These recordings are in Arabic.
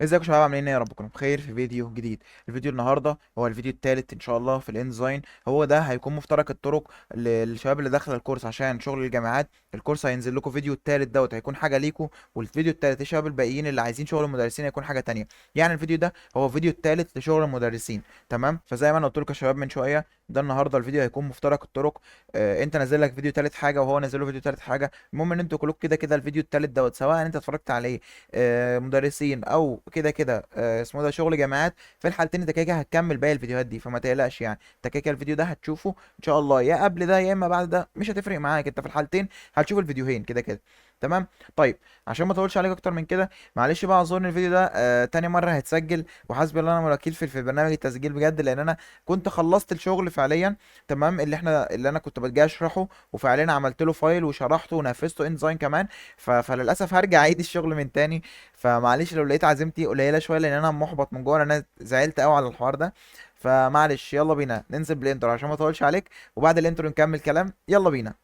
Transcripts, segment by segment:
ازيكم يا شباب؟ عاملين ايه؟ يا رب تكونوا بخير في فيديو جديد. الفيديو النهارده هو الفيديو الثالث ان شاء الله في الانزاين. هو ده هيكون مفترق الطرق للشباب اللي داخله الكورس عشان شغل الجامعات. الكورس هينزل لكم فيديو الثالث دوت هيكون حاجه ليكم، والفيديو الثالث الشباب الباقيين اللي عايزين شغل المدرسين هيكون حاجه تانية. يعني الفيديو ده هو فيديو الثالث لشغل المدرسين. تمام، فزي ما انا قلت لكم يا شباب من شويه، ده النهارده الفيديو هيكون مفترق الطرق. انت نازل لك فيديو ثالث حاجه وهو نازل له فيديو ثالث حاجه. المهم ان انتوا كلكم كده كده الفيديو الثالث دوت، سواء انت اتفرجت عليه مدرسين او كده كده اسمه ده شغل جامعات. في الحالتين انت كده كده هتكمل باقي الفيديوهات دي، فما تقلقش. يعني انت كده كده الفيديو ده هتشوفه ان شاء الله يا قبل ده يا اما بعد ده، مش هتفرق معاك، انت في الحالتين هتشوف الفيديوهين كده كده. تمام. طيب، عشان ما اطولش عليك اكتر من كده، معلش بقى اظن الفيديو ده تاني مره هيتسجل، وحسبي الله ونعم الوكيل في برنامج التسجيل بجد، لان انا كنت خلصت الشغل فعليا. تمام، اللي انا كنت بجي اشرحه، وفعليا عملت له فايل وشرحته ونفذته ان ديزاين كمان. فللاسف هرجع اعيد الشغل من تاني. فمعلش لو لقيت عزيمتي قليله شويه، لان انا محبط من جوه، لأن انا زعلت قوي على الحوار ده. فمعلش، يلا بينا ننزل بالانترو عشان ما اطولش عليك، وبعد الانترو نكمل كلام. يلا بينا.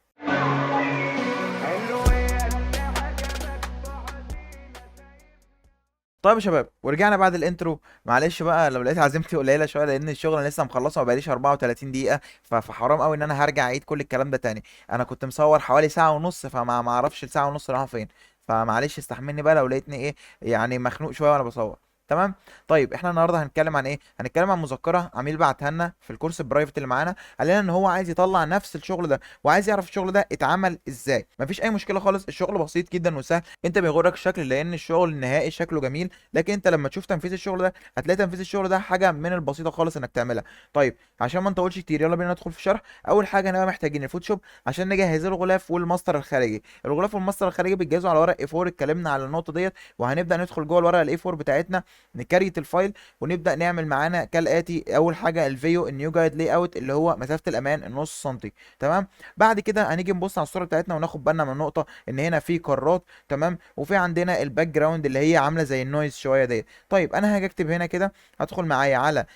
طيب يا شباب، ورجعنا بعد الانترو. معلش بقى لو لقيت عزيمتي قليله شويه، لان الشغل انا لسه مخلصه ما بقاليش 34 دقيقه. فحرام قوي ان انا هرجع اعيد كل الكلام ده تاني. انا كنت مصور حوالي ساعه ونص، فما اعرفش الساعه ونص راحوا فين. فمعلش استحملني بقى لو لقيتني ايه، يعني مخنوق شويه وانا بصور. تمام. طيب احنا النهارده هنتكلم عن ايه؟ هنتكلم عن مذكره عميل بعتها لنا في الكورس البرايفت اللي معانا. قال لنا ان هو عايز يطلع نفس الشغل ده، وعايز يعرف الشغل ده اتعمل ازاي. مفيش اي مشكله خالص، الشغل بسيط جدا وسهل. انت بيغرك الشكل لان الشغل النهائي شكله جميل، لكن انت لما تشوف تنفيذ الشغل ده هتلاقي تنفيذ الشغل ده حاجه من البسيطه خالص انك تعملها. طيب، عشان ما نطولش كتير يلا بينا ندخل في الشرح. اول حاجه هنبقى محتاجين الفوتوشوب عشان نجهز الغلاف والماستر الخارجي. الغلاف والماستر الخارجي بيتجهزوا على ورق اي 4، اتكلمنا على النقطه ديت، وهنبدا ندخل جوه الورقه الاي 4 بتاعتنا، نكريت الفايل، ونبدا نعمل معانا كالاتي. اول حاجه الفيو النيو جايد لاي اوت، اللي هو مسافه الامان النص سنتي. تمام. بعد كده هنيجي نبص على الصوره بتاعتنا وناخد بالنا من النقطه ان هنا في قارات. تمام، وفي عندنا الباك جراوند اللي هي عامله زي النويز شويه ديت. طيب انا هاجي اكتب هنا كده، هدخل معايا على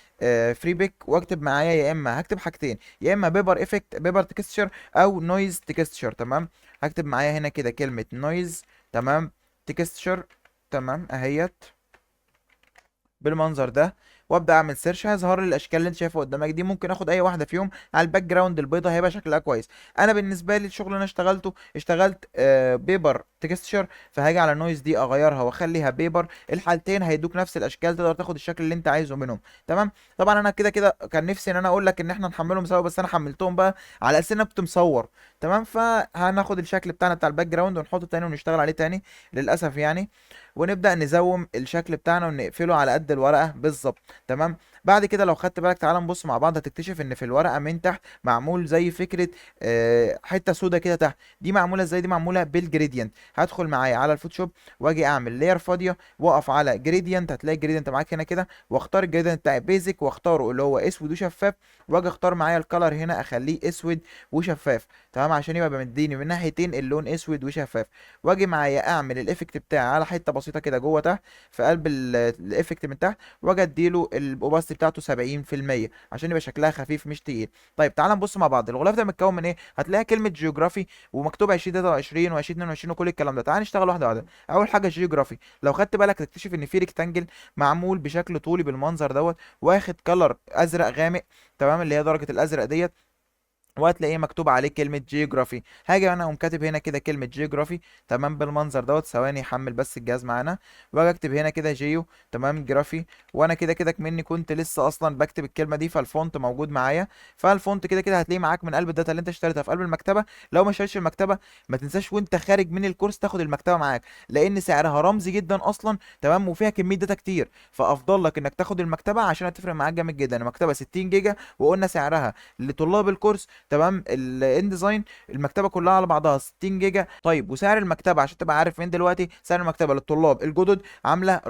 فري بيك واكتب معايا، يا اما هكتب حاجتين، يا اما بيبر افكت بيبر تكستشر او نويز تكستشر. تمام، هكتب معايا هنا كده كلمه نويز. تمام، تكستشر. تمام اهيت بالمنظر ده، وابدا اعمل سيرش. هيظهر لي الاشكال اللي انت شايفها قدامك دي، ممكن اخد اي واحده فيهم. على الباك جراوند البيضه هيبقى شكلها كويس. انا بالنسبه لي الشغل اللي انا اشتغلت بيبر تكستشر، فهاجي على النويز دي اغيرها واخليها بيبر. الحالتين هيدوك نفس الاشكال، تقدر تاخد الشكل اللي انت عايزه منهم. تمام. طبعا انا كده كده كان نفسي ان انا اقول لك ان احنا نحملهم سوا، بس انا حملتهم بقى على اساس ان انا كنت مصور. تمام، فهناخد الشكل بتاعنا بتاع الباك جراوند ونحطه تاني ونشتغل عليه تاني، للاسف يعني. ونبدا نزوم الشكل بتاعنا ونقفله على قد الورقه بالظبط. تمام. بعد كده لو خدت بالك، تعال نبص مع بعض، هتكتشف ان في الورقه من تحت معمول زي فكره حته سودا كده تحت. دي معموله ازاي؟ دي معموله بالجريدينت. هدخل معايا على الفوتوشوب واجي اعمل لاير فاضيه، واقف على جريدينت، هتلاقي الجريدينت معاك هنا كده، واختار الجريدينت بتاع بيزك واختاره اللي هو اسود وشفاف، واجي اختار معايا الكلر هنا اخليه اسود وشفاف. تمام، عشان يبقى مديني من ناحيتين اللون اسود وشفاف. واجي معايا اعمل الايفكت بتاعي على حته بسيطه كده جوه تحت في قلب الايفكت من تحت، واجي اديله الاوباستي بتاعته 70% عشان يبقى شكلها خفيف مش تقيل. طيب تعال نبص مع بعض، الغلاف ده متكون من ايه؟ هتلاقي كلمه جيوغرافي ومكتوب 2023 و2022 وكل الكلام ده. تعال نشتغل واحده واحده. اول حاجه جيوغرافي، لو خدت بالك تكتشف ان في ريكتانجل معمول بشكل طولي بالمنظر دوت، واخد كلر ازرق غامق. تمام، اللي هي درجه الازرق ديت، وهتلاقيه مكتوب عليه كلمة جيوغرافي. هاجي انا اقوم كاتب هنا كده كلمة جيوغرافي. تمام، بالمنظر دوت. ثواني يحمل بس الجهاز معانا، واجي اكتب هنا كده جيو. تمام، جرافي. وانا كده كده كمني كنت لسه اصلا بكتب الكلمة دي، فالفونت موجود معايا. فالفونت كده كده هتلاقيه معاك من قلب الداتا اللي انت اشتريتها في قلب المكتبة. لو ما اشتريتش المكتبة، ما تنساش وانت خارج من الكورس تاخد المكتبة معاك، لان سعرها رمزي جدا اصلا. تمام، وفيها كمية داتا كتير، فافضل لك انك تاخد المكتبة عشان هتفرق معاك جامد جدا. المكتبة 60 جيجا، وقلنا سعرها لطلاب الكورس. تمام، الاند ديزاين المكتبه كلها على بعضها 60 جيجا. طيب، وسعر المكتبه عشان تبقى عارف من دلوقتي، سعر المكتبه للطلاب الجدد عامله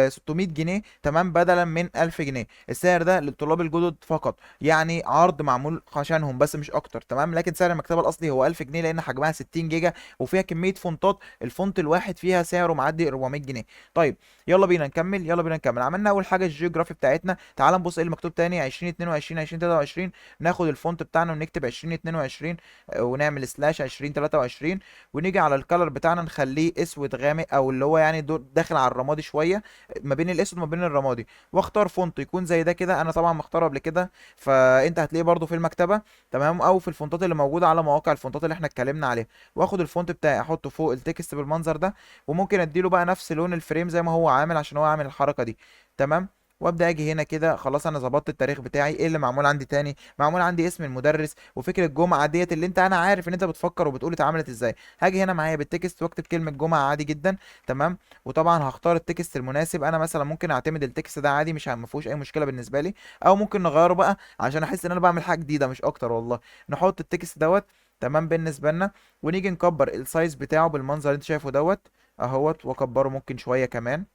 600 جنيه. تمام، بدلا من 1000 جنيه. السعر ده للطلاب الجدد فقط، يعني عرض معمول عشانهم بس مش اكتر. تمام، لكن سعر المكتبه الاصلي هو 1000 جنيه، لان حجمها 60 جيجا وفيها كميه فونتات، الفونت الواحد فيها سعره معدي 400 جنيه. طيب، يلا بينا نكمل يلا بينا نكمل. عملنا اول حاجه الجيوغرافي بتاعتنا. تعال نبص ايه اللي مكتوب تاني. 2022 2023. ناخد الفونت بتاعنا ونكتب 2022 ونعمل سلاش 2023 ونيجي على الكالر بتاعنا نخليه اسود غامق او اللي هو يعني داخل على الرمادي شويه، ما بين الاسود وما بين الرمادي، واختار فونت يكون زي ده كده. انا طبعا مختاره قبل كده، فانت هتلاقيه برده في المكتبه تمام، او في الفونتات اللي موجوده على مواقع الفونتات اللي احنا اتكلمنا عليها. واخد الفونت بتاعي احطه فوق التكست بالمنظر ده، وممكن اديله بقى نفس لون الفريم زي ما هو عامل عشان هو عامل الحركه دي تمام. وابدا اجي هنا كده خلاص انا ظبطت التاريخ بتاعي. ايه اللي معمول عندي تاني؟ معمول عندي اسم المدرس وفكره الجمعه ديت اللي انا عارف ان انت بتفكر وبتقول اتعملت ازاي. هاجي هنا معايا بالتكست واكتب كلمه جمعه عادي جدا تمام. وطبعا هختار التكست المناسب. انا مثلا ممكن اعتمد التكست ده عادي، مش ما فيهوش اي مشكله بالنسبه لي، او ممكن نغيره بقى عشان احس ان انا بعمل حاجه جديده مش اكتر والله. نحط التكست دوت تمام بالنسبه لنا، ونيجي نكبر السايز بتاعه بالمنظر اللي انت شايفه دوت اهوت، واكبره ممكن شويه كمان.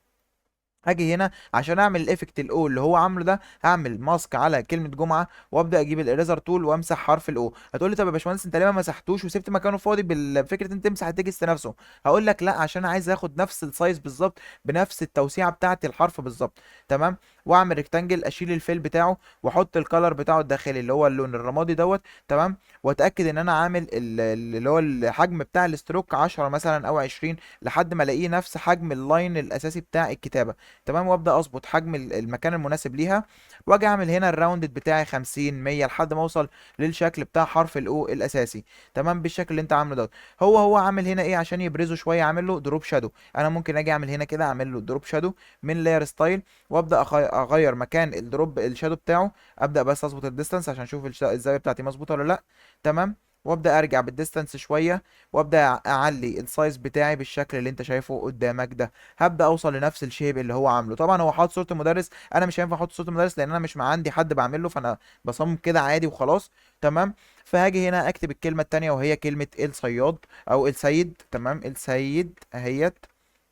هاجي هنا عشان اعمل الايفكت الاو اللي هو عامله ده، هعمل ماسك على كلمه جمعه وابدا اجيب الاريزر تول وامسح حرف الاو. هتقول لي طب يا باشمهندس انت ليه ما مسحتوش وسبت مكانه فاضي بالفكره انت تمسح التكست نفسه؟ هقول لك لا، عشان عايز اخد نفس السايز بالظبط بنفس التوسيعه بتاعه الحرف بالظبط تمام. واعمل ريكتانجل اشيل الفيل بتاعه واحط الكلر بتاعه الداخلي اللي هو اللون الرمادي دوت تمام. واتاكد ان انا عامل اللي هو الحجم بتاع الستروك 10 مثلا او 20 لحد ما الاقيه نفس حجم اللاين الاساسي بتاع الكتابه تمام. وابدا اظبط حجم المكان المناسب ليها، واجي اعمل هنا الراوندد بتاعي 50 100 لحد ما اوصل للشكل بتاع حرف الاو الاساسي تمام بالشكل اللي انت عامله دوت. هو عامل هنا ايه عشان يبرزه شويه؟ عامل له دروب شادو. انا ممكن اجي اعمل هنا كده اعمل له دروب شادو من لاير ستايل، وابدا اغير مكان الدروب الشادو بتاعه. ابدا بس اظبط الديستانس عشان اشوف الزاويه بتاعتي مظبوطه ولا لا تمام. وابدا ارجع بالديستانس شويه، وابدا اعلي السايز بتاعي بالشكل اللي انت شايفه قدامك ده. هبدا اوصل لنفس الشيب اللي هو عامله. طبعا هو حاطط صوره المدرس، انا مش هينفع احط صوره المدرس لان انا مش مع عندي حد بعمل له، فانا بصمم كده عادي وخلاص تمام. فهاجي هنا اكتب الكلمه التانيه وهي كلمه الصياد او السيد تمام، السيد اهيت.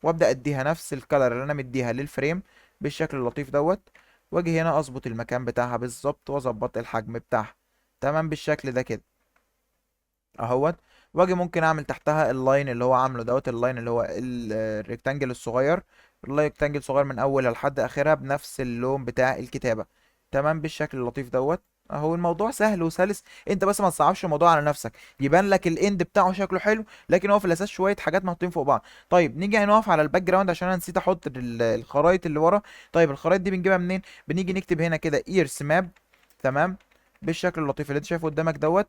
وابدا اديها نفس الكلر اللي انا مديها للفريم بالشكل اللطيف دوت. واجي هنا اظبط المكان بتاعها بالظبط واظبط الحجم بتاعها تمام بالشكل ده كده اهوت. واجي ممكن اعمل تحتها اللاين اللي هو عامله دوت، اللاين اللي هو الريكتانجل الصغير، الريكتانجل صغير من اولها لحد اخرها بنفس اللون بتاع الكتابه تمام بالشكل اللطيف دوت. اهو الموضوع سهل وسلس، انت بس ما تصعبش الموضوع على نفسك. يبان لك الاند بتاعه شكله حلو، لكن هو في الاساس شويه حاجات محطوطين فوق بعض. طيب نيجي نقف على الباك جراوند عشان انا نسيت احط الخرايط اللي ورا. طيب الخرايط دي بنجيبها منين؟ بنيجي نكتب هنا كده ايرس ماب تمام بالشكل اللطيف اللي انت شايفه قدامك دوت.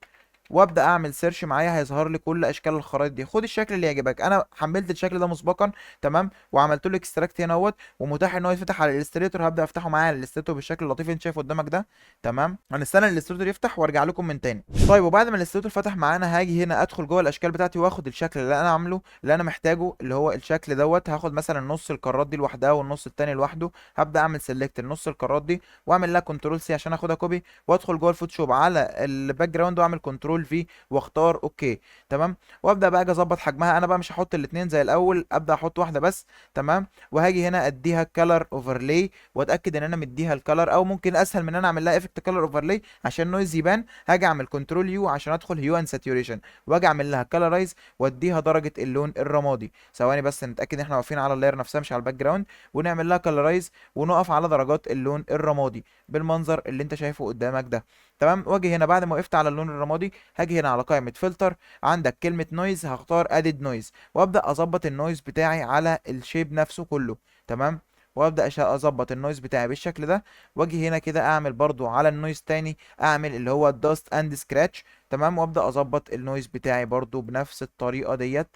وابدا اعمل سيرش معايا هيظهر لي كل اشكال الخرائط دي. خد الشكل اللي يعجبك. انا حملت الشكل ده مسبقا تمام، وعملت له اكستراكت هنا اهوت، ومتاح ان هو يفتح على الاستريتور. هبدا افتحه معايا على الاستريتور بالشكل اللطيف اللي انت شايفه قدامك ده تمام. هنستنى الاستريتور يفتح وارجع لكم من تاني. طيب وبعد ما الاستريتور فتح معانا، هاجي هنا ادخل جوه الاشكال بتاعتي واخد الشكل اللي انا عامله اللي انا محتاجه اللي هو الشكل دوت. هاخد مثلا نص الكرات دي لوحدها والنص التاني لوحده. هبدا اعمل سيلكت النص الكرات دي واعمل لها كنترول سي عشان اخدها كوبي، وادخل جوه الفوتوشوب على الباك جراوند واعمل كنترول في واختار اوكي تمام. وابدا بقى اجي اظبط حجمها. انا بقى مش هحط الاثنين زي الاول، ابدا احط واحده بس تمام. وهاجي هنا اديها كلر اوفرلاي واتاكد ان انا مديها الكلر، او ممكن اسهل من ان انا اعمل لها افكت كلر اوفرلاي عشان نويز يبان. هاجي اعمل كنترول يو عشان ادخل هيو اند ساتوريشن، واجي اعمل لها كلرايز واديها درجه اللون الرمادي. ثواني بس نتاكد ان احنا واقفين على اللاير نفسها مش على الباك جراوند، ونعمل لها كلرايز ونقف على درجات اللون الرمادي بالمنظر اللي انت شايفه قدامك ده تمام. واجي هنا بعد ما وقفت على اللون الرمادي، هاجي هنا على قائمه فلتر، عندك كلمه نويز، هختار ادد نويز وابدا اظبط النويز بتاعي على الشيب نفسه كله تمام. وابدا اظبط النويز بتاعي بالشكل ده. واجي هنا كده اعمل برضو على النويز تاني، اعمل اللي هو الداست اند سكراتش تمام. وابدا اظبط النويز بتاعي برضو بنفس الطريقه ديت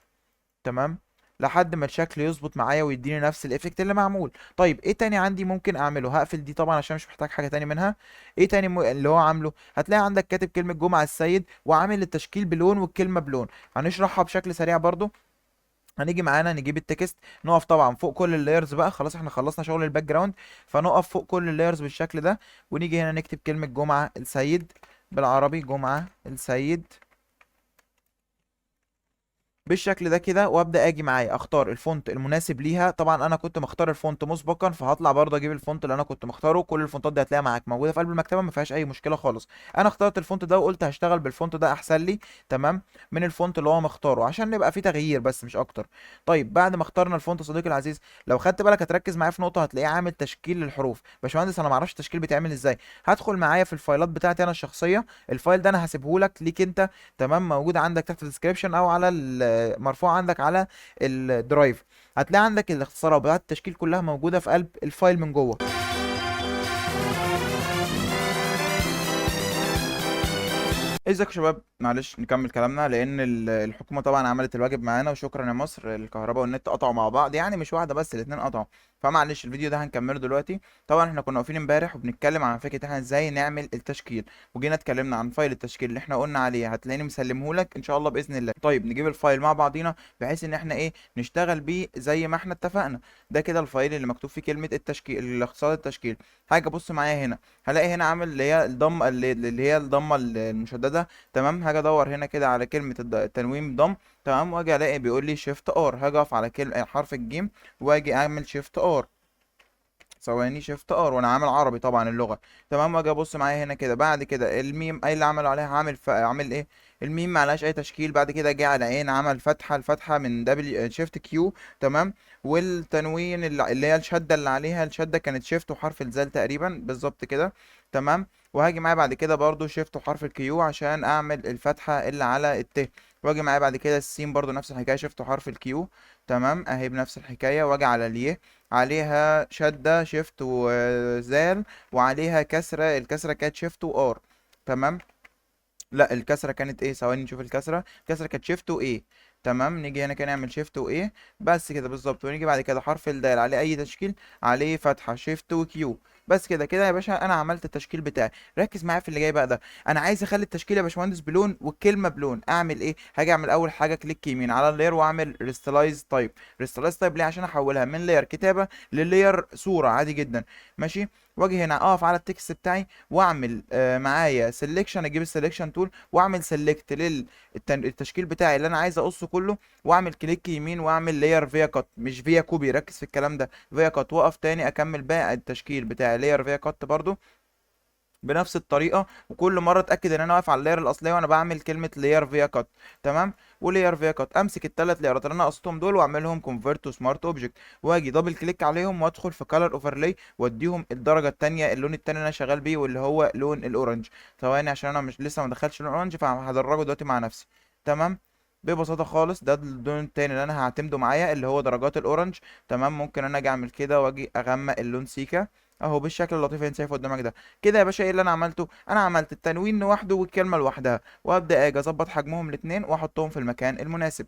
تمام، لحد ما الشكل يظبط معايا ويديني نفس الايفكت اللي معمول. طيب ايه تاني عندي ممكن اعمله؟ هقفل دي طبعا عشان مش محتاج حاجه تاني منها. ايه تاني اللي هو عامله؟ هتلاقي عندك كاتب كلمه جمعه السيد وعامل التشكيل بلون والكلمه بلون. هنشرحها بشكل سريع برضو. هنيجي معانا نجيب التكست، نقف طبعا فوق كل اللايرز بقى، خلاص احنا خلصنا شغل الباك جراوند، فنقف فوق كل اللايرز بالشكل ده. ونيجي هنا نكتب كلمه جمعه السيد بالعربي، جمعه السيد بالشكل ده كده، وابدا اجي معايا اختار الفونت المناسب ليها. طبعا انا كنت مختار الفونت مسبقا، فهطلع برضه اجيب الفونت اللي انا كنت مختاره. كل الفونتات دي هتلاقيها معاك موجوده في قلب المكتبه، ما فيهاش اي مشكله خالص. انا اخترت الفونت ده وقلت هشتغل بالفونت ده احسن لي، تمام، من الفونت اللي هو مختاره، عشان نبقى في تغيير بس مش اكتر. طيب بعد ما اخترنا الفونت صديقي العزيز، لو خدت بالك هتركز معايا في نقطه، هتلاقيه عامل تشكيل للحروف. باشمهندس انا ما اعرفش التشكيل بيتعمل ازاي. هدخل معايا في الفايلات بتاعتي انا الشخصيه. الفايل ده انا هسيبه لك ليك انت، تمام، موجود عندك تحت في الديسكربشن او على مرفوع عندك على الدرايف. هتلاقي عندك الاختصارات بتاعت التشكيل كلها موجوده في قلب الفايل من جوه. ازيك يا شباب، معلش نكمل كلامنا، لان الحكومه طبعا عملت الواجب معانا، وشكرا يا مصر. الكهرباء والنت قطعوا مع بعض، يعني مش واحده بس، الاتنين قطعوا. فمعلش الفيديو ده هنكمله دلوقتي. طبعا احنا كنا واقفين امبارح وبنتكلم عن فكره احنا ازاي نعمل التشكيل، وجينا اتكلمنا عن فايل التشكيل اللي احنا قلنا عليه، هتلاقيني مسلمه لك ان شاء الله باذن الله. طيب نجيب الفايل مع بعضينا بحيث ان احنا ايه نشتغل بيه زي ما احنا اتفقنا. ده كده الفايل اللي مكتوب فيه كلمه التشكيل، اختصار التشكيل. حاجه بص معايا هنا، هلاقي هنا عامل اللي هي الضمه، اللي هي الضمه المشدده، تمام. هاجي ادور هنا كده على كلمه التنوين ضم، تمام، واجي الاقي بيقول لي شيفت ار. هاجي اقف على كلمه حرف الجيم واجي اعمل شيفت ار. ثواني، شيفت ار وانا عامل عربي طبعا اللغه، تمام. واجي ابص معايا هنا كده، بعد كده الميم اي اللي عملوا عليها عامل ايه؟ الميم معلهاش اي تشكيل. بعد كده جه على عين عمل فتحه، الفتحه من دبليو شيفت كيو، تمام. والتنوين اللي هي الشده اللي عليها، الشده كانت شيفت وحرف الزال تقريبا بالظبط كده، تمام. وهاجي معايا بعد كده برضو شيفت وحرف الكيو عشان اعمل الفتحه اللي على الت. واجي معايا بعد كده السين برضو نفس الحكايه، شيفت وحرف الكيو، تمام، اهي بنفس الحكايه. واجي على اليه، عليها شدة شيفت وزال، وعليها كسرة، الكسرة كانت شيفت وار، تمام. لا الكسرة كانت ايه؟ ثواني نشوف الكسرة. الكسرة كانت شيفت وايه، تمام. نيجي هنا كده نعمل شيفت وايه، بس كده بالظبط. ونيجي بعد كده حرف الدال عليه اي تشكيل، عليه فتحة شيفت وكيو. بس كده كده يا باشا انا عملت التشكيل بتاعي. ركز معايا في اللي جاي بقى ده. انا عايز اخلي التشكيل يا باشمهندس بلون والكلمه بلون. اعمل ايه؟ هاجي اعمل اول حاجه كليك يمين على اللاير واعمل ريستلايز تايب. ريستلايز تايب ليه؟ عشان احولها من لاير كتابه للاير صوره عادي جدا، ماشي. واجي هنا اقف على التكست بتاعي واعمل معايا سيلكشن، اجيب السيلكشن تول واعمل سيلكت للتشكيل بتاعي اللي انا عايز اقصه كله، واعمل كليك يمين واعمل لاير فيا كات، مش فيا كوبي، ركز في الكلام ده، فيا كات. واقف تاني اكمل باقي التشكيل بتاعي لاير فيا كات برضو بنفس الطريقه. وكل مره اتاكد ان انا واقف على اللاير الاصليه وانا بعمل كلمه لاير فيا كات، تمام. ولاير فيا كات امسك الثلاث لايرات اللي انا قصتهم دول واعملهم كونفرت تو سمارت اوبجكت، واجي دبل كليك عليهم وادخل في كلر اوفرلاي واديهم الدرجه الثانيه، اللون الثاني اللي انا شغال بيه واللي هو لون الاورنج. ثواني عشان انا مش لسه ما دخلتش لون الاورنج، فهدرجه دلوقتي مع نفسي، تمام. ببساطه خالص ده اللون التاني اللي انا هعتمده معايا اللي هو درجات الاورنج، تمام. ممكن انا اجي اعمل كده واجي اغمق اللون سيكا اهو بالشكل اللطيف اللي انت شايفه قدامك ده. كده يا باشا ايه اللي انا عملته؟ انا عملت التنوين لوحده والكلمه لوحدها، وابدا اجي اظبط حجمهم الاثنين واحطهم في المكان المناسب،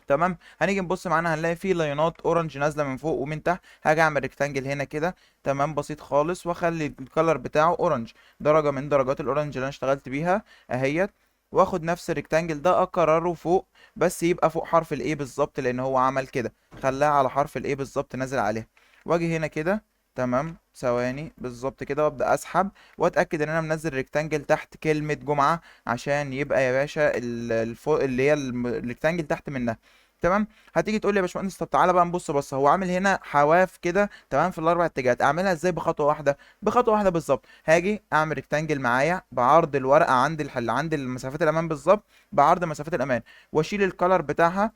تمام. هنيجي نبص معانا هنلاقي في لاينات اورنج نازله من فوق ومن تحت. هاجي اعمل ريكتانجل هنا كده، تمام، بسيط خالص، واخلي الكلر بتاعه اورنج، درجه من درجات الاورنج اللي انا اشتغلت بيها اهيت. واخد نفس الريكتانجل ده اكرره فوق، بس يبقى فوق حرف الايه بالظبط، لان هو عمل كده خلاها على حرف الايه بالظبط نازل عليها. واجي هنا كده، تمام، ثواني بالظبط كده، وابدا اسحب واتاكد ان انا منزل ريكتانجل تحت كلمه جمعه، عشان يبقى يا باشا الفوق اللي هي الريكتانجل تحت منها، تمام. هتيجي تقول لي يا باشمهندس طب تعالى بقى نبص بص، هو عامل هنا حواف كده، تمام، في الاربع اتجاهات. اعملها ازاي؟ بخطوه واحده، بخطوه واحده بالظبط. هاجي اعمل ريكتانجل معايا بعرض الورقه عند الحل عند المسافات الامان بالظبط، بعرض مسافات الامان، واشيل الكلر بتاعها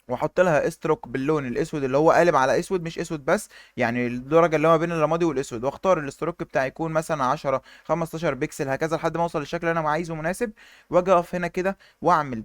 واحط لها استروك باللون الاسود اللي هو قالب على اسود، مش اسود بس، يعني الدرجه اللي هو ما بين الرمادي والاسود. واختار الاستروك بتاعي يكون مثلا 10 15 بكسل هكذا لحد ما اوصل للشكل اللي انا عايزه مناسب. واجي اقف هنا كده واعمل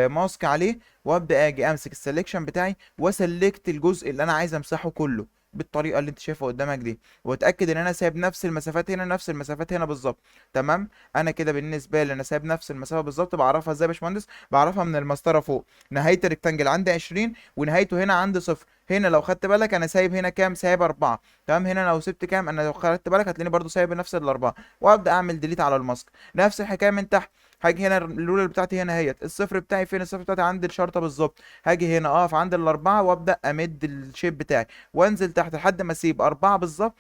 ماسك عليه، وابدا اجي امسك السلكشن بتاعي واسلكت الجزء اللي انا عايز امسحه كله بالطريقه اللي انت شايفها قدامك دي، واتاكد ان انا سايب نفس المسافات هنا نفس المسافات هنا بالظبط، تمام. انا كده بالنسبه لي انا سايب نفس المسافه بالظبط. بعرفها ازاي يا باشمهندس؟ بعرفها من المسطره فوق، نهايه الريكتانجل عندي 20 ونهايته هنا عندي صفر. هنا لو خدت بالك انا سايب هنا كام؟ سايب 4، تمام. هنا لو سبت كام؟ انا لو خدت بالك هتلاقيني برضو سايب نفس الاربعه. وابدا اعمل ديليت على الماسك. نفس الحكايه من تحت، هاجي هنا الرولر بتاعتي هنا اهيت، الصفر بتاعي فين؟ الصفر بتاعتي عند الشرطه بالظبط. هاجي هنا اقف عند الاربعه وابدا امد الشيب بتاعي وانزل تحت لحد ما اسيب اربعه بالظبط،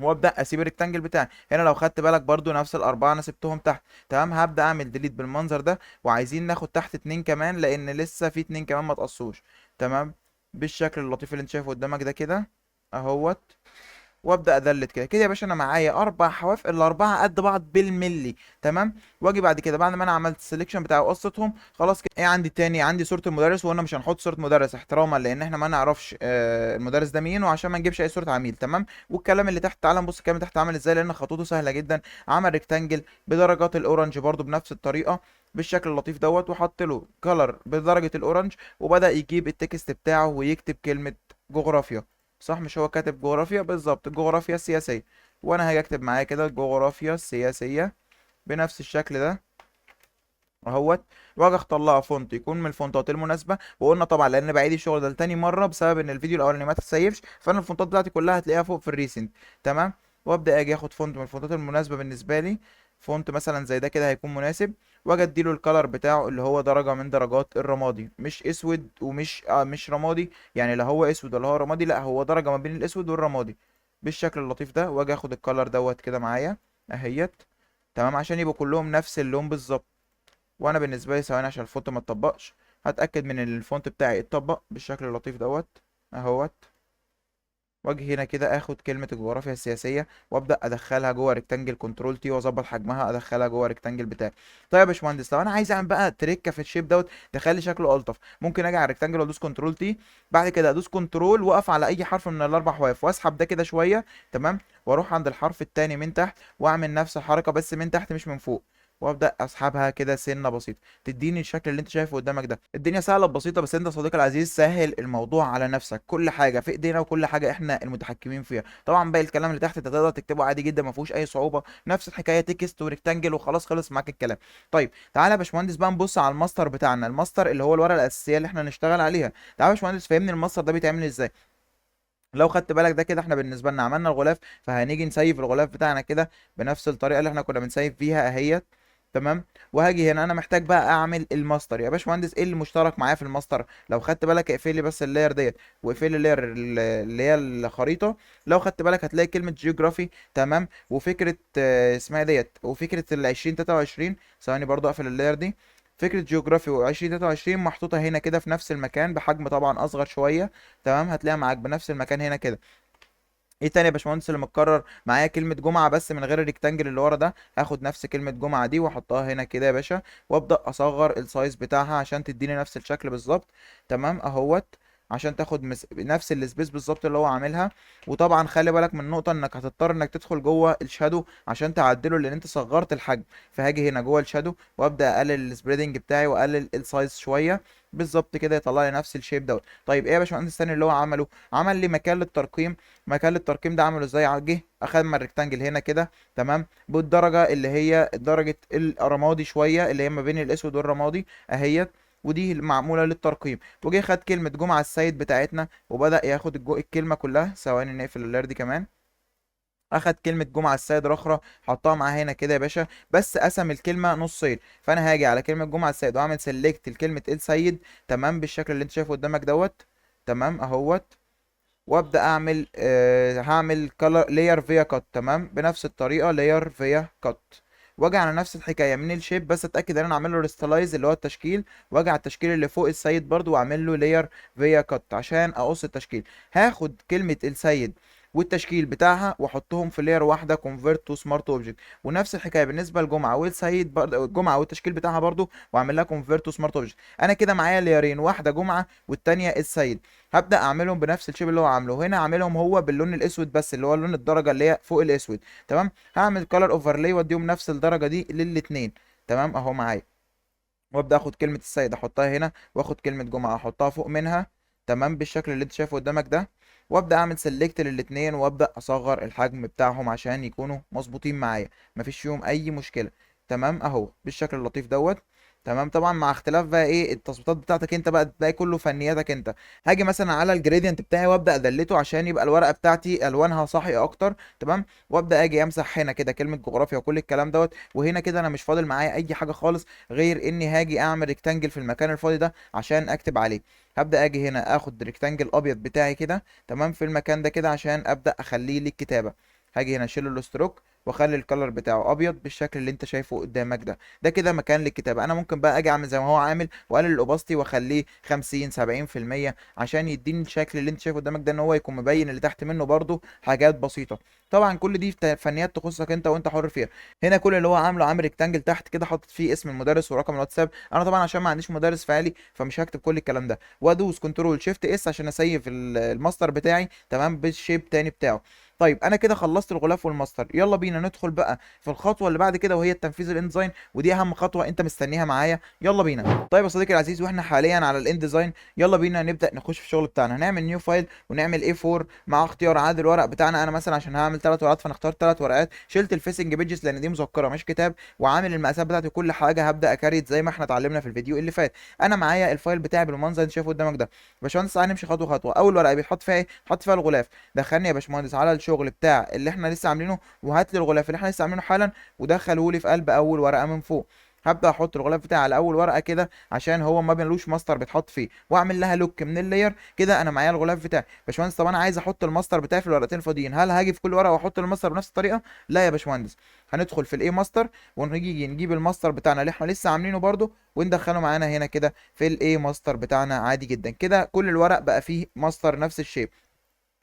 وابدا اسيب الريكتانجل بتاعي هنا. لو خدت بالك برضو نفس الاربعه انا سبتهم تحت. تمام، هبدا اعمل ديليت بالمنظر ده، وعايزين ناخد تحت اتنين كمان لان لسه في اتنين كمان ما تقصوش. تمام، بالشكل اللطيف اللي انت شايفه قدامك ده كده اهوت. وابدا ادلت كده كده يا باشا. انا معايا اربع حواف، الاربعه قد بعض بالملي. تمام، واجي بعد كده بعد ما انا عملت السليكشن بتاع وقصتهم خلاص كده. ايه عندي تاني؟ عندي صوره المدرس، وقلنا مش هنحط صوره مدرس احتراما لان احنا ما نعرفش المدرس ده مين، وعشان ما نجيبش اي صوره عميل. تمام، والكلام اللي تحت تعال نبص الكلام اللي تحت عامل ازاي، لان خطوطه سهله جدا. عمل ريكتانجل بدرجات الاورنج برضو بنفس الطريقه بالشكل اللطيف دوت، وحط له كلر بدرجه الاورنج، وبدا يجيب التكست بتاعه ويكتب كلمه جغرافيا. صح، مش هو كاتب جغرافيا؟ بالظبط، الجغرافيا السياسية. وانا هاجي اكتب معايا كده الجغرافيا السياسية بنفس الشكل ده اهوت. واجي اختار لها فونت يكون من الفونتات المناسبة. وقلنا طبعا لان بعيد الشغل ده لتاني مرة بسبب ان الفيديو الاولاني ما تسيفش، فانا الفونتات بتاعتي كلها هتلاقيها فوق في الريسنت. تمام، وابدا اجي اخد فونت من الفونتات المناسبة بالنسبة لي. فونت مثلا زي ده كده هيكون مناسب. واجي اديله الكلر بتاعه اللي هو درجة من درجات الرمادي، مش اسود ومش مش رمادي. يعني لا هو اسود ولا هو رمادي، لا هو درجة ما بين الاسود والرمادي بالشكل اللطيف ده. واجي اخد الكلر دوت كده معايا اهيت. تمام، عشان يبقوا كلهم نفس اللون بالظبط. وانا بالنسبه لي ثواني عشان الفونت ما اتطبقش، هتاكد من ان الفونت بتاعي اتطبق بالشكل اللطيف دوت اهوت. واجي هنا كده اخد كلمه الجغرافيا السياسيه وابدا ادخلها جوه ريكتانجل كنترول تي، واظبط حجمها ادخلها جوه ريكتانجل بتاعي. طيب يا باشمهندس، لو انا عايز اعمل بقى تريكه في الشيب دوت تخلي شكله الطف، ممكن اجي على الريكتانجل وادوس كنترول تي. بعد كده ادوس كنترول واقف على اي حرف من الاربع حواف واسحب ده كده شويه. تمام، واروح عند الحرف التاني من تحت واعمل نفس الحركه بس من تحت مش من فوق، وابدا اسحبها كده سنه بسيطه تديني الشكل اللي انت شايفه قدامك ده. الدنيا سهله بسيطه، بس انت يا صديقي العزيز سهل الموضوع على نفسك. كل حاجه في ايدينا وكل حاجه احنا المتحكمين فيها. طبعا باقي الكلام اللي تحت انت تقدر تكتبه عادي جدا ما فيهوش اي صعوبه، نفس الحكايه تكست وريكتانجل وخلاص خلص معاك الكلام. طيب تعالى يا باشمهندس بقى نبص على الماستر بتاعنا، الماستر اللي هو الورقه الاساسيه اللي احنا هنشتغل عليها. تعالى يا باشمهندس فهمني الماستر ده بيتعمل ازاي. لو خدت بالك ده كده احنا بالنسبه لنا عملنا الغلاف، فهنيجي نسيف الغلاف بتاعنا كده بنفس الطريقه اللي احنا كنا بنسيف فيها اهيت. تمام، وهاجي هنا انا محتاج بقى اعمل الماستر. يا باشمهندس ايه اللي مشترك معايا في الماستر؟ لو خدت بالك اقفل لي بس اللاير ديت واقفل لي اللاير اللي هي الخريطه. لو خدت بالك هتلاقي كلمه جيوغرافي. تمام، وفكره اسمها ديت وفكره ال 2023. ثواني برضو اقفل اللاير دي. فكرة جيوغرافي و2023 محطوطة هنا كده في نفس المكان بحجم طبعا أصغر شوية. تمام، هتلاقيها معاك بنفس المكان هنا كده. ايه تاني يا باشمهندس اللي متكرر معايا؟ كلمة جمعة بس من غير الريكتانجل اللي ورا ده. هاخد نفس كلمة جمعة دي واحطها هنا كده يا باشا، وابدأ اصغر السايز بتاعها عشان تديني نفس الشكل بالظبط. تمام اهوت، عشان تاخد نفس السبيس بالظبط اللي هو عاملها. وطبعا خلي بالك من نقطة انك هتضطر انك تدخل جوه الشادو عشان تعدله لان انت صغرت الحجم. فهاجي هنا جوه الشادو وابدأ اقلل السبريدنج بتاعي واقلل السايز شوية بالظبط كده يطلع لي نفس الشيب دوت. طيب ايه يا باشمهندس تاني اللي هو عمله؟ عمل لي مكان للترقيم. مكان الترقيم ده عامله ازاي؟ جه اخد من الريكتانجل هنا كده. تمام، بالدرجه اللي هي درجه الرمادي شويه اللي هي ما بين الاسود والرمادي اهيت، ودي معموله للترقيم. وجه خد كلمه جمعه السيد بتاعتنا وبدا ياخد الكلمه كلها. ثواني نقفل اللير دي كمان. اخد كلمه جمعه السيد رخره حطها معاه هنا كده يا باشا، بس قسم الكلمه نصين. فانا هاجي على كلمه جمعه السيد واعمل سيلكت لكلمه السيد. تمام، بالشكل اللي انت شايفه قدامك دوت. تمام اهوت، وابدا اعمل هعمل كلر لاير فيا كات. تمام، بنفس الطريقه لاير فيا كات. واجي على نفس الحكايه من الشيب بس اتاكد ان انا اعمل له ريستلايز اللي هو التشكيل. واجي على التشكيل اللي فوق السيد برضو واعمل له لاير فيا كات عشان اقص التشكيل. هاخد كلمه السيد والتشكيل بتاعها واحطهم في لاير واحده كونفرت تو سمارت اوبجكت. ونفس الحكايه بالنسبه للجمعه والسيد برضه، الجمعه والتشكيل بتاعها برضو واعمل لها كونفرت تو سمارت اوبجكت. انا كده معايا لايرين، واحده جمعه والتانيه السيد. هبدأ اعملهم بنفس الشيب اللي هو عامله هنا، اعملهم هو باللون الاسود بس اللي هو لون الدرجة اللي هي فوق الاسود. تمام، هعمل كولر اوفرلاي واديهم نفس الدرجة دي للاتنين. تمام اهو معايا. وابدأ اخد كلمة السيد احطها هنا واخد كلمة جمعة احطها فوق منها. تمام، بالشكل اللي انت شايفه قدامك ده. وابدأ اعمل سيلكت للاتنين وابدأ اصغر الحجم بتاعهم عشان يكونوا مظبوطين معايا مفيش فيهم اي مشكلة. تمام اهو بالشكل اللطيف دوت. تمام، طبعا مع اختلاف بقى ايه التظبيطات بتاعتك انت بقى، تلاقي كله فنياتك انت. هاجي مثلا على الجريدينت بتاعي وابدا ادلته عشان يبقى الورقه بتاعتي الوانها صاحيه اكتر. تمام، وابدا اجي امسح هنا كده كلمه جغرافيا وكل الكلام دوت. وهنا كده انا مش فاضل معايا اي حاجه خالص غير اني هاجي اعمل ريكتانجل في المكان الفاضي ده عشان اكتب عليه. هبدا اجي هنا اخد ريكتانجل ابيض بتاعي كده. تمام، في المكان ده كده عشان ابدا اخليه للكتابه. هاجي هنا اشيل الستروك واخلي الكلر بتاعه ابيض بالشكل اللي انت شايفه قدامك ده. ده كده مكان للكتابه. انا ممكن بقى اجي اعمل زي ما هو عامل واقلل الاوباستي واخليه 50 70% عشان يديني الشكل اللي انت شايفه قدامك ده، ان هو يكون مبين اللي تحت منه برده حاجات بسيطه. طبعا كل دي فنيات تخصك انت وانت حر فيها. هنا كل اللي هو عامله عامل ريكتانجل تحت كده حاطط فيه اسم المدرس ورقم الواتساب. انا طبعا عشان ما عنديش مدرس فعلي فمش هكتب كل الكلام ده، وادوس كنترول شيفت اس عشان اسيف الماستر بتاعي تمام بالشيب تاني بتاعه. طيب انا كده خلصت الغلاف والماستر، يلا بينا ندخل بقى في الخطوه اللي بعد كده وهي التنفيذ الانديزاين، ودي اهم خطوه انت مستنيها معايا. يلا بينا. طيب يا صديقي العزيز، واحنا حاليا على الانديزاين، يلا بينا نبدا نخش في الشغل بتاعنا. هنعمل نيو فايل ونعمل اي 4 مع اختيار عدد الورق بتاعنا. انا مثلا عشان هعمل 3 ورقات فانا اخترت 3 ورقات، شلت الفيسنج بيجز لان دي مذكره مش كتاب، وعامل المقاسات بتاعتي كل حاجه هبدا اكريت زي ما احنا اتعلمنا في الفيديو اللي فات. انا معايا الفايل بتاعي بالمنظر اللي شايفه قدامك ده. باشمهندس تعالى نمشي خطوه خطوه. اول ورقه بيتحط فيها ايه؟ حط فيها الغلاف. دخلني يا باشمهندس على الشغل بتاع اللي احنا لسه عاملينه، وهات لي الغلاف اللي احنا لسه عاملينه حالا ودخله لي في قلب اول ورقه من فوق. هبدا احط الغلاف بتاعي على اول ورقه كده عشان هو ما بينلوش ماستر بيتحط فيه، واعمل لها لوك من اللاير كده. انا معايا الغلاف بتاعي. باشمهندس طب انا عايز احط الماستر بتاعي في الورقتين الفاضيين، هل هاجي في كل ورقه واحط الماستر بنفس الطريقه؟ لا يا باشمهندس، هندخل في الاي ماستر ونيجي نجيب الماستر بتاعنا اللي احنا لسه عاملينه برده وندخله معانا هنا كده في الاي ماستر بتاعنا عادي جدا كده. كل الورق بقى فيه ماستر نفس الشيب.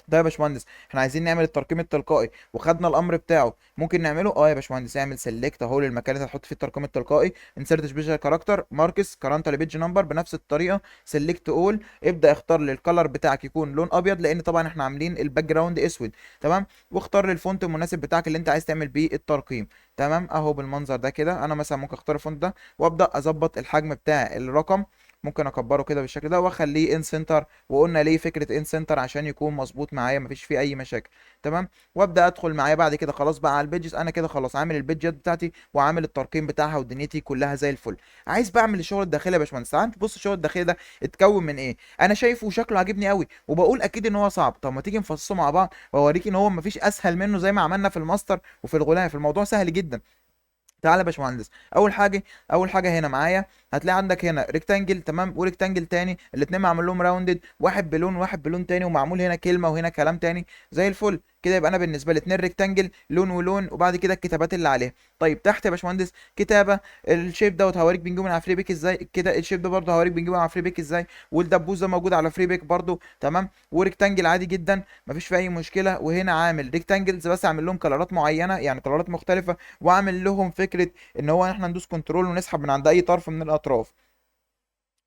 ده يا باشمهندس احنا عايزين نعمل الترقيم التلقائي وخدنا الامر بتاعه، ممكن نعمله يا باشمهندس. اعمل سيلكت اهو للمكان اللي هتحط فيه الترقيم التلقائي، انسرت سبيشال كاركتر ماركس كارنتال بيج نمبر بنفس الطريقه، سيلكت اول، ابدا اختار لي الكلر بتاعك يكون لون ابيض لان طبعا احنا عاملين الباك جراوند اسود تمام، واختار لي الفونت المناسب بتاعك اللي انت عايز تعمل بيه الترقيم تمام اهو بالمنظر ده كده. انا مثلا ممكن اختار الفونت ده وابدا اظبط الحجم بتاع الرقم، ممكن اكبره كده بالشكل ده واخليه ان سنتر. وقلنا ليه فكره ان سنتر؟ عشان يكون مظبوط معايا مفيش فيه اي مشاكل تمام. وابدا ادخل معايا بعد كده خلاص بقى على البيجز. انا كده خلاص عامل البيجات بتاعتي وعامل الترقيم بتاعها ودنيتي كلها زي الفل. عايز بعمل الشغل الداخلي يا باشمهندس. تعال بص الشغل الداخلي ده اتكون من ايه. انا شايفه وشكله عاجبني قوي وبقول اكيد ان هو صعب. طب ما تيجي نفصصه مع بعض واوريك ان هو مفيش اسهل منه زي ما عملنا في الماستر وفي الغلاف. الموضوع سهل جدا. تعالى يا باشمهندس. اول حاجه هنا معايا هتلاقي عندك هنا ريكتانجل تمام وريكتانجل تاني، الاتنين معمول لهم راوندد، واحد بلون واحد بلون تاني، ومعمول هنا كلمه وهنا كلام تاني زي الفل كده. يبقى انا بالنسبه لي اتنين ريكتانجل لون ولون، وبعد كده الكتابات اللي عليها. طيب تحت يا باشمهندس كتابه الشيب دوت هوريك بنجيبه من على فري بيك ازاي كده، الشيب ده برده هوريك بنجيبه من على فري بيك ازاي، والدبوس ده موجود على فري بيك برده تمام. وريكتانجل عادي جدا مفيش فيه اي مشكله. وهنا عامل ريكتانجلز بس اعمل لهم كلرات معينه يعني كلرات مختلفه، واعمل لهم فكره ان هو احنا ندوس كنترول ونسحب من عند اي طرف من الاطراف.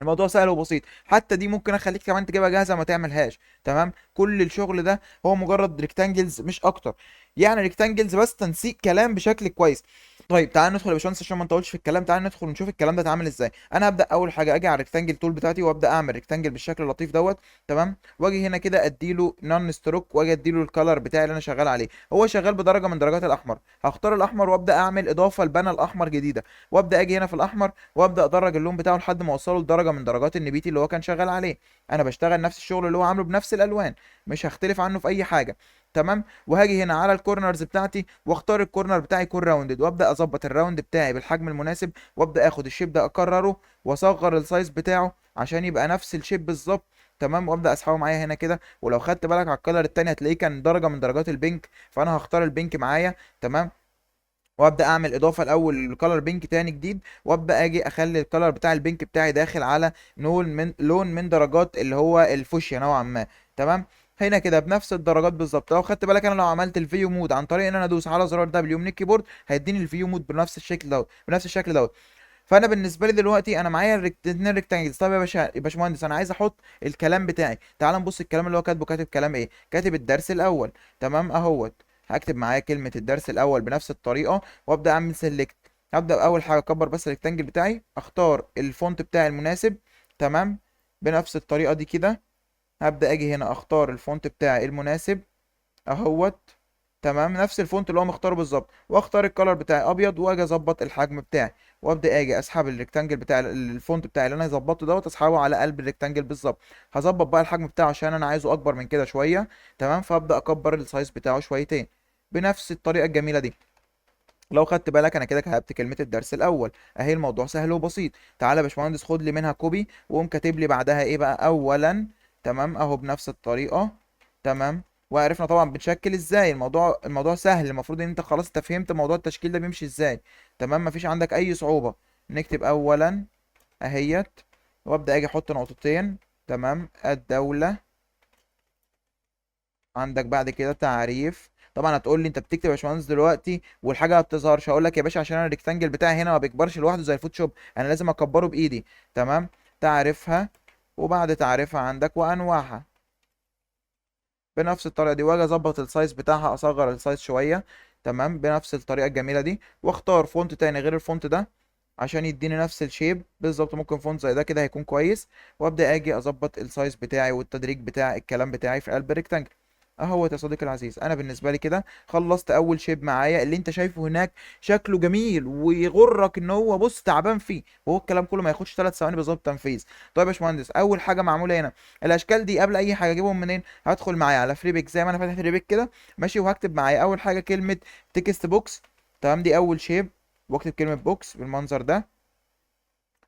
الموضوع سهل وبسيط. حتى دي ممكن اخليك كمان تجيبها جاهزه ما تعملهاش تمام. كل الشغل ده هو مجرد ريكتانجلز مش اكتر، يعني ريكتانجلز بس تنسيق كلام بشكل كويس. طيب تعال ندخل يا باشمهندس عشان ما نطولش في الكلام. تعال ندخل ونشوف الكلام ده اتعمل ازاي. انا هبدا اول حاجه اجي على الريكتانجل تول بتاعتي وابدا اعمل ريكتانجل بالشكل اللطيف دوت تمام. واجي هنا كده اديله نون ستروك واجي اديله الكالر بتاعي اللي انا شغال عليه. هو شغال بدرجه من درجات الاحمر، هختار الاحمر وابدا اعمل اضافه لبانل احمر جديده، وابدا اجي هنا في الاحمر وابدا ادرج اللون بتاعه لحد ما اوصله لدرجه من درجات النبيتي اللي هو كان شغال عليه. انا بشتغل نفس الشغل اللي هو عامله بنفس الالوان، مش هختلف عنه في اي حاجه تمام. وهاجي هنا على الكورنرز بتاعتي واختار الكورنر بتاعي يكون راوندد، وابدا اظبط الراوند بتاعي بالحجم المناسب، وابدا اخد الشيب ده اكرره واصغر السايز بتاعه عشان يبقى نفس الشيب بالظبط تمام. وابدا اسحبه معايا هنا كده. ولو خدت بالك على الكلر التاني هتلاقيه كان درجه من درجات البينك، فانا هختار البينك معايا تمام. وابدا اعمل اضافه الاول لكلر بينك تاني جديد، وابدا اجي اخلي الكلر بتاع البينك بتاعي داخل على لون من درجات اللي هو الفوشيا نوعا ما تمام. هنا كده بنفس الدرجات بالظبط. لو خدت بالك انا لو عملت الفيو مود عن طريق ان انا ادوس على زرار دبليو من الكيبورد هيديني الفيو مود بنفس الشكل دوت بنفس الشكل دوت. فانا بالنسبه لي دلوقتي انا معايا اتنين ريكتانجلز. طب يا باشمهندس انا عايز احط الكلام بتاعي. تعال نبص الكلام اللي هو كاتبه. كاتب كلام ايه؟ كاتب الدرس الاول تمام اهوت. هكتب معايا كلمه الدرس الاول بنفس الطريقه وابدا اعمل سيلكت. هبدا اول حاجه اكبر بس الريكتانجل بتاعي، اختار الفونت بتاعي المناسب تمام بنفس الطريقه دي كده. هبدا اجي هنا اختار الفونت بتاعي المناسب اهوت تمام نفس الفونت اللي هو مختاره بالظبط، واختار الكلر بتاعي ابيض واجي اظبط الحجم بتاعي، وابدا اجي اسحب الريكتانجل بتاع الفونت بتاعي اللي انا ظبطته دوت اسحبه على قلب الريكتانجل بالظبط. هظبط بقى الحجم بتاعه عشان انا عايزه اكبر من كده شويه تمام، فابدا اكبر السايز بتاعه شويتين بنفس الطريقه الجميله دي. لو خدت بالك انا كده كتبت كلمه الدرس الاول اهي. الموضوع سهل وبسيط. تعالى يا باشمهندس خد لي منها كوبي وقوم كاتب لي بعدها ايه بقى اولا تمام اهو بنفس الطريقه تمام. وعرفنا طبعا بنشكل ازاي. الموضوع سهل، المفروض ان انت خلاص انت فهمت موضوع التشكيل ده بيمشي ازاي. تمام، مفيش عندك اي صعوبة. نكتب اولا اهيت، وابدا اجي احط نقطتين. تمام، الدولة. عندك بعد كده تعريف. طبعا هتقول لي انت بتكتب يا باشمهندس دلوقتي والحاجه ما بتظهرش. هقول لك يا باشا عشان انا الريكتانجل بتاعي هنا ما بيكبرش لوحده زي الفوتوشوب، انا لازم اكبره بايدي. تمام، تعرفها. وبعد تعرفها عندك وانواعها بنفس الطريقه دي، واجي اظبط السايز بتاعها، اصغر السايز شويه. تمام، بنفس الطريقه الجميله دي، واختار فونت تاني غير الفونت ده عشان يديني نفس الشيب بالظبط. ممكن فونت زي ده كده هيكون كويس. وابدا اجي اظبط السايز بتاعي والتدريج بتاع الكلام بتاعي في قلب الريكتانجل. اهوت يا صديقي العزيز، انا بالنسبه لي كده خلصت اول شيب معايا اللي انت شايفه هناك. شكله جميل ويغرك ان هو بص تعبان فيه، وهو الكلام كله ما ياخدش 3 ثواني بالظبط تنفيذ. طيب يا باشمهندس، اول حاجه معموله هنا الاشكال دي، قبل اي حاجه اجيبهم منين؟ هدخل معايا على فريبيك زي ما انا فاتح فريبيك كده، ماشي، وهكتب معايا اول حاجه كلمه تكست بوكس. تمام، دي اول شيب، واكتب كلمه بوكس بالمنظر ده.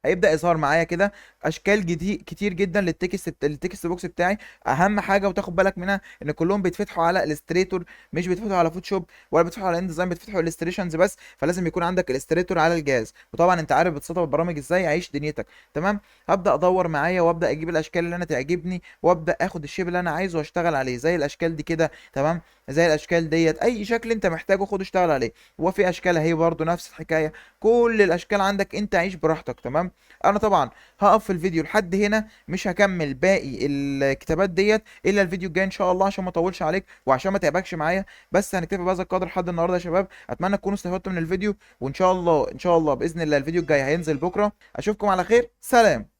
هيبدا يظهر معايا كده اشكال كتير جدا للتكست بوكس بتاعي. اهم حاجه وتاخد بالك منها ان كلهم بيتفتحوا على الستريتور، مش بيتفتحوا على فوتوشوب ولا بيتفتحوا على انديزاين، بيتفتحوا الستريشنز بس. فلازم يكون عندك الستريتور على الجهاز، وطبعا انت عارف بتسطب البرامج ازاي، عيش دنيتك. تمام، هبدا ادور معايا وابدا اجيب الاشكال اللي انا تعجبني، وابدا اخد الشيب اللي انا عايزه واشتغل عليه زي الاشكال دي كده. تمام، زي الاشكال ديت، اي شكل انت محتاجه خد اشتغل عليه. وفي اشكال اهي برضو نفس الحكايه، كل الاشكال عندك انت عيش براحتك. تمام، انا طبعا هقف في الفيديو لحد هنا، مش هكمل باقي الكتابات ديت الا الفيديو الجاي ان شاء الله، عشان ما اطولش عليك وعشان ما تعبكش معايا. بس هنكتفي بهذا القدر لحد النهارده يا شباب. اتمنى تكونوا استفدتوا من الفيديو، وان شاء الله ان شاء الله باذن الله الفيديو الجاي هينزل بكره. اشوفكم على خير، سلام.